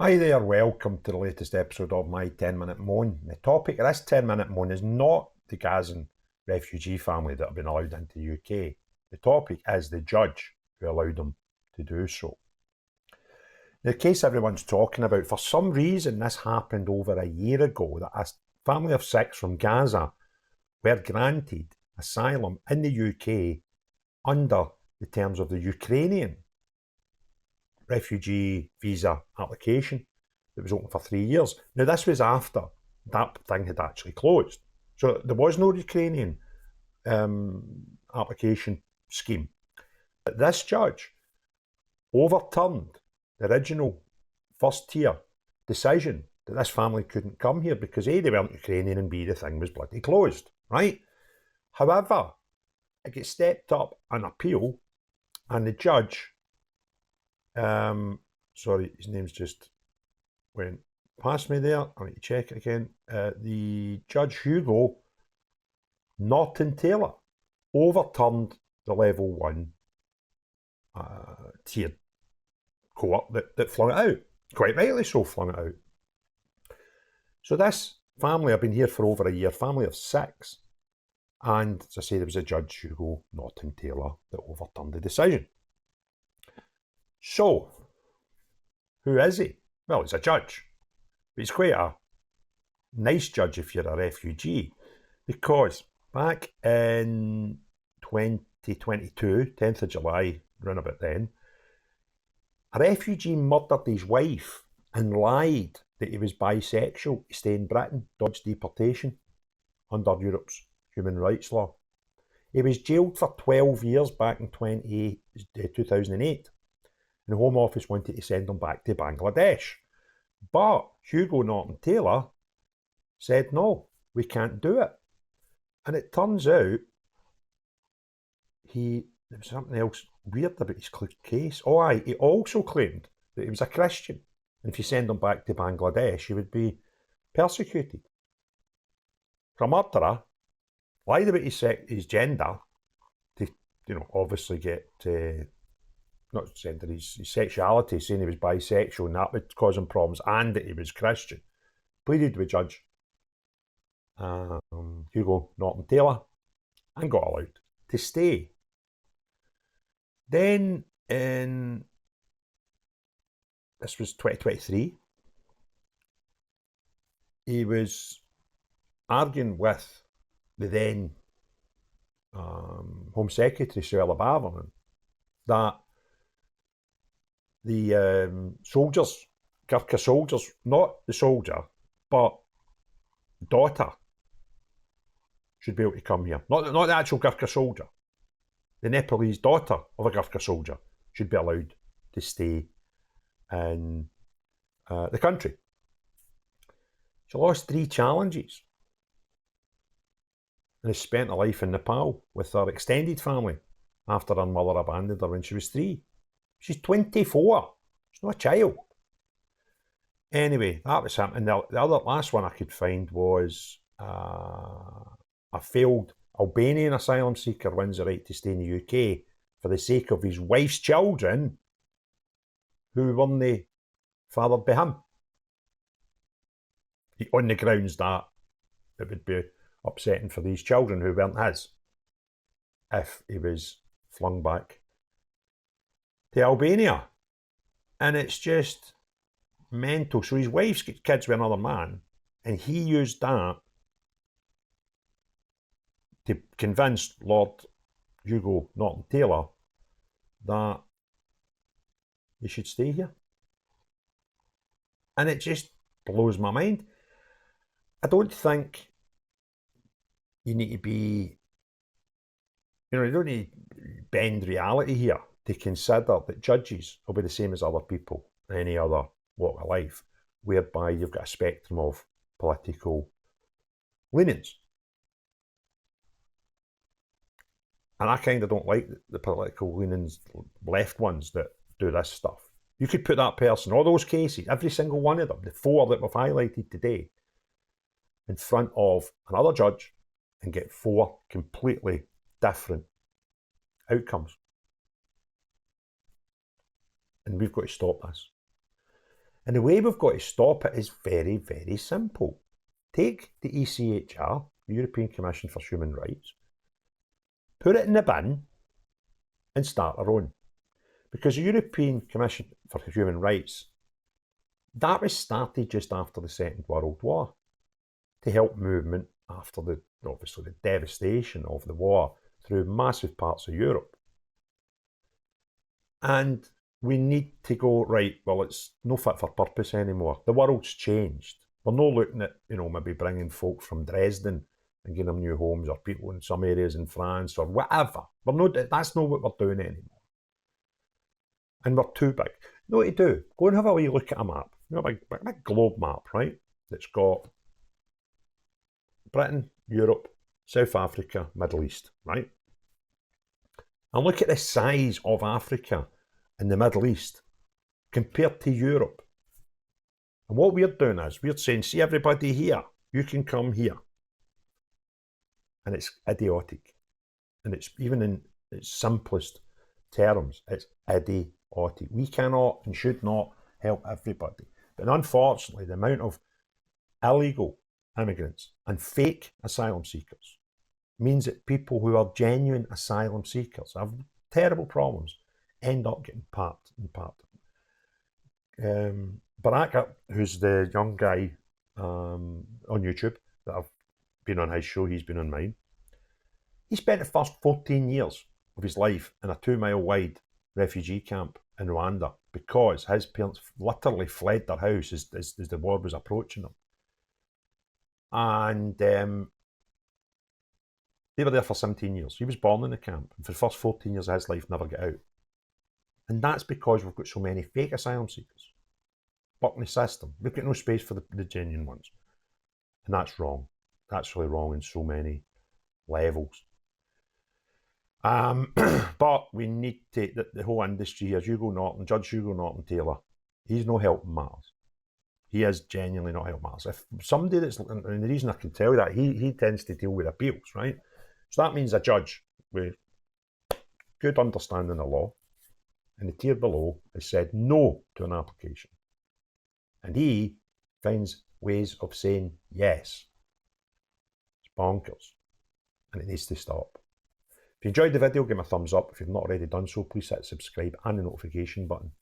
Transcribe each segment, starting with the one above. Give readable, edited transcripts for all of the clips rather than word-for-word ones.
Hi there, welcome to the latest episode of my 10-minute moan. The topic of this 10-minute moan is not the Gazan refugee family that have been allowed into the UK. The topic is the judge who allowed them to do so. The case everyone's talking about, for some reason this happened over a year ago, that a family of 6 from Gaza were granted asylum in the UK under the terms of the Ukrainian refugee visa application that was open for 3 years. Now, this was after that thing had actually closed. So there was no Ukrainian application scheme. But this judge overturned the original first tier decision that this family couldn't come here because A, they weren't Ukrainian, and B, the thing was bloody closed, right? However, it gets stepped up an appeal, and the judge, sorry, his name's just went past me there. I need to check it again. The Judge Hugo Norton-Taylor overturned the level 1 tiered court that flung it out. Quite rightly so, flung it out. So this family have been here for over a year, family of 6. And as I say, there was a Judge Hugo Norton-Taylor that overturned the decision. So, who is he? Well, he's a judge. But he's quite a nice judge if you're a refugee, because back in 2022, 10th of July, round about then, a refugee murdered his wife and lied that he was bisexual to stay in Britain, dodge deportation under Europe's human rights law. He was jailed for 12 years back in 2008. And the Home Office wanted to send him back to Bangladesh. But Hugo Norton-Taylor said, no, we can't do it. And it turns out there was something else weird about his case. Oh, aye, he also claimed that he was a Christian. And if you send him back to Bangladesh, he would be persecuted. For a murderer, lied about his gender to, obviously get... not gender, his sexuality, saying he was bisexual and that would cause him problems, and that he was Christian. Pleaded with Judge Hugo Norton-Taylor and got allowed to stay. Then this was 2023, he was arguing with the then Home Secretary, Israel Palestine, that the soldiers, Gurkha soldiers, not the soldier, but daughter, should be able to come here. Not the actual Gurkha soldier. The Nepalese daughter of a Gurkha soldier should be allowed to stay in the country. She lost 3 challenges and has spent a life in Nepal with her extended family after her mother abandoned her when she was 3. She's 24. She's not a child. Anyway, that was happening. The other last one I could find was a failed Albanian asylum seeker wins the right to stay in the UK for the sake of his wife's children who weren't fathered by him. On the grounds that it would be upsetting for these children who weren't his if he was flung back to Albania. And it's just mental. So his wife's got kids with another man, and he used that to convince Lord Hugo Norton-Taylor that he should stay here. And it just blows my mind. I don't think you need to be, you don't need to bend reality here to consider that judges will be the same as other people in any other walk of life, whereby you've got a spectrum of political leanings. And I kind of don't like the political leanings, left ones that do this stuff. You could put that person, all those cases, every single one of them, the 4 that we've highlighted today, in front of another judge and get 4 completely different outcomes. And we've got to stop this. And the way we've got to stop it is very, very simple. Take the ECHR, the European Commission for Human Rights, put it in the bin and start our own. Because the European Commission for Human Rights, that was started just after the Second World War to help movement after obviously the devastation of the war through massive parts of Europe. And we need to go, right, well, it's no fit for purpose anymore. The world's changed. We're not looking at, maybe bringing folk from Dresden and giving them new homes, or people in some areas in France or whatever. That's not what we're doing anymore. And we're too big. You know what to do? Go and have a wee look at a map. A big globe map, right? That's got Britain, Europe, South Africa, Middle East, right? And look at the size of Africa and the Middle East compared to Europe. And what we're doing is we're saying, see everybody here, you can come here. And it's idiotic. And it's even in its simplest terms, it's idiotic. We cannot and should not help everybody. But unfortunately, the amount of illegal immigrants and fake asylum seekers means that people who are genuine asylum seekers have terrible problems, end up getting parked and parked. Baraka, who's the young guy on YouTube that I've been on his show, he's been on mine. He spent the first 14 years of his life in a 2-mile wide refugee camp in Rwanda because his parents literally fled their house as the war was approaching them. And they were there for 17 years. He was born in the camp, and for the first 14 years of his life, never got out. And that's because we've got so many fake asylum seekers blocking the system. We've got no space for the genuine ones. And that's wrong. That's really wrong in so many levels. But we need to, the whole industry here, Judge Hugo Norton-Taylor, he's no helping matters. He is genuinely not helping matters. If somebody and the reason I can tell you that, he tends to deal with appeals, right? So that means a judge with good understanding of the law in the tier below has said no to an application. And he finds ways of saying yes. It's bonkers. And it needs to stop. If you enjoyed the video, give me a thumbs up. If you've not already done so, please hit subscribe and the notification button.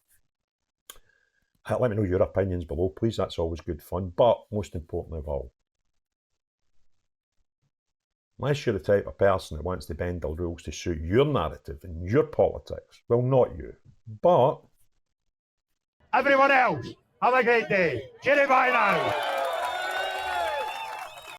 Let me know your opinions below, please. That's always good fun. But most importantly of all, unless you're the type of person that wants to bend the rules to suit your narrative and your politics, well, not you, but everyone else, have a great day. Cheerio, bye now.